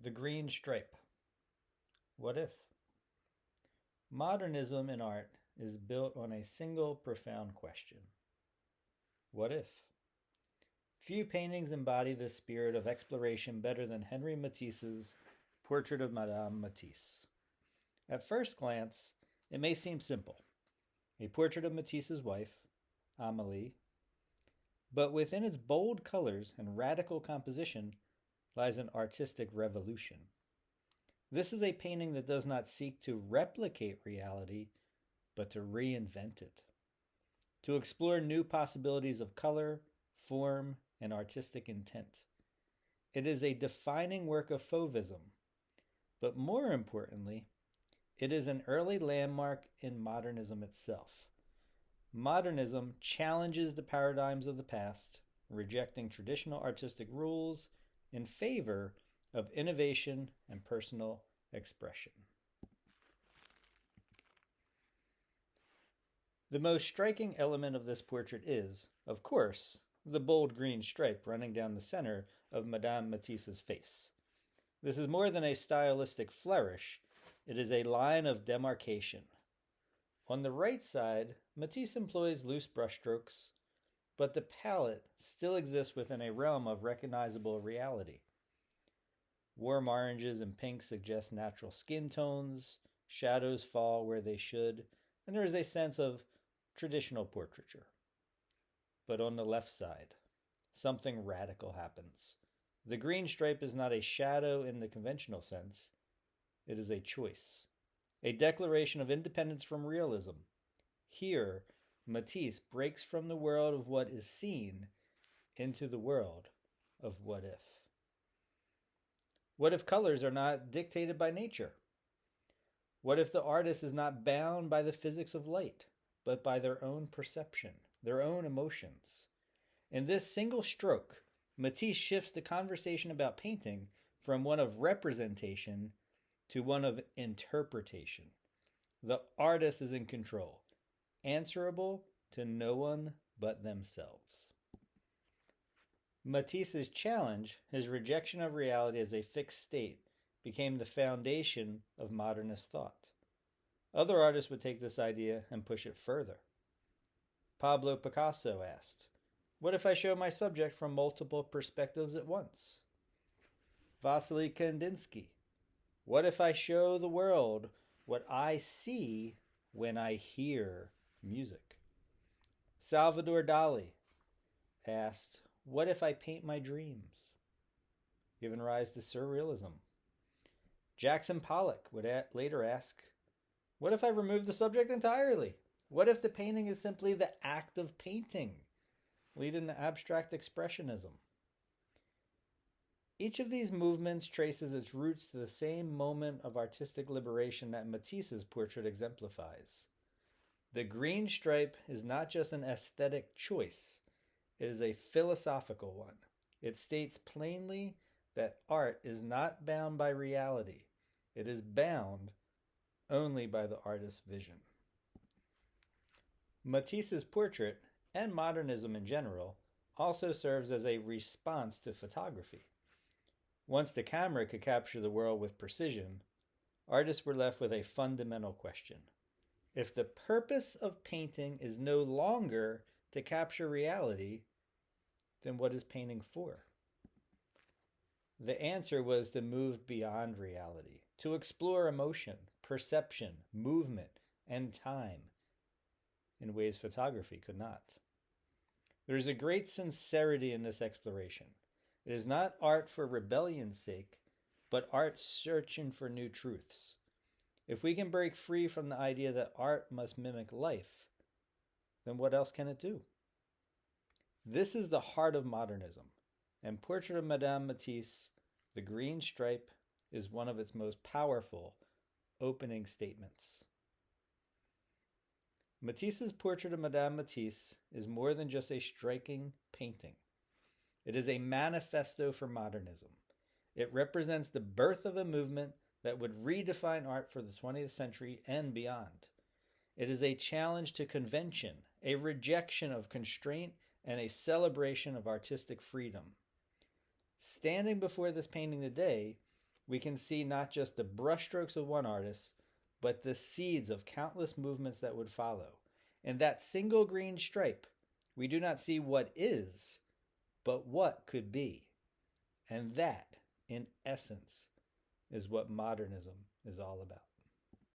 The green stripe. What if? Modernism in art is built on a single profound question. What if? Few paintings embody the spirit of exploration better than Henri Matisse's Portrait of Madame Matisse. At first glance, it may seem simple. A portrait of Matisse's wife, Amélie, but within its bold colors and radical composition lies an artistic revolution. This is a painting that does not seek to replicate reality, but to reinvent it, to explore new possibilities of color, form, and artistic intent. It is a defining work of Fauvism, but more importantly, it is an early landmark in modernism itself. Modernism challenges the paradigms of the past, rejecting traditional artistic rules in favor of innovation and personal expression. The most striking element of this portrait is, of course, the bold green stripe running down the center of Madame Matisse's face. This is more than a stylistic flourish, it is a line of demarcation. On the right side, Matisse employs loose brushstrokes, but the palette still exists within a realm of recognizable reality. Warm oranges and pinks suggest natural skin tones, shadows fall where they should, and there is a sense of traditional portraiture. But on the left side, something radical happens. The green stripe is not a shadow in the conventional sense, it is a choice, a declaration of independence from realism. Here, Matisse breaks from the world of what is seen into the world of what if. What if colors are not dictated by nature? What if the artist is not bound by the physics of light, but by their own perception, their own emotions? In this single stroke, Matisse shifts the conversation about painting from one of representation to one of interpretation. The artist is in control, answerable to no one but themselves. Matisse's challenge, his rejection of reality as a fixed state, became the foundation of modernist thought. Other artists would take this idea and push it further. Pablo Picasso asked, "What if I show my subject from multiple perspectives at once?" Vasily Kandinsky, "What if I show the world what I see when I hear music?" Salvador Dali asked, "What if I paint my dreams?" Giving rise to surrealism. Jackson Pollock would later ask, "What if I remove the subject entirely? What if the painting is simply the act of painting?" Leading to abstract expressionism. Each of these movements traces its roots to the same moment of artistic liberation that Matisse's portrait exemplifies. The green stripe is not just an aesthetic choice, it is a philosophical one. It states plainly that art is not bound by reality. It is bound only by the artist's vision. Matisse's portrait, and modernism in general, also serves as a response to photography. Once the camera could capture the world with precision, artists were left with a fundamental question. If the purpose of painting is no longer to capture reality, then what is painting for? The answer was to move beyond reality, to explore emotion, perception, movement, and time in ways photography could not. There is a great sincerity in this exploration. It is not art for rebellion's sake, but art searching for new truths. If we can break free from the idea that art must mimic life, then what else can it do? This is the heart of modernism, and Portrait of Madame Matisse, the green stripe, is one of its most powerful opening statements. Matisse's Portrait of Madame Matisse is more than just a striking painting. It is a manifesto for modernism. It represents the birth of a movement that would redefine art for the 20th century and beyond. It is a challenge to convention, a rejection of constraint, and a celebration of artistic freedom. Standing before this painting today, we can see not just the brushstrokes of one artist, but the seeds of countless movements that would follow. In that single green stripe, we do not see what is, but what could be. And that, in essence, is what modernism is all about.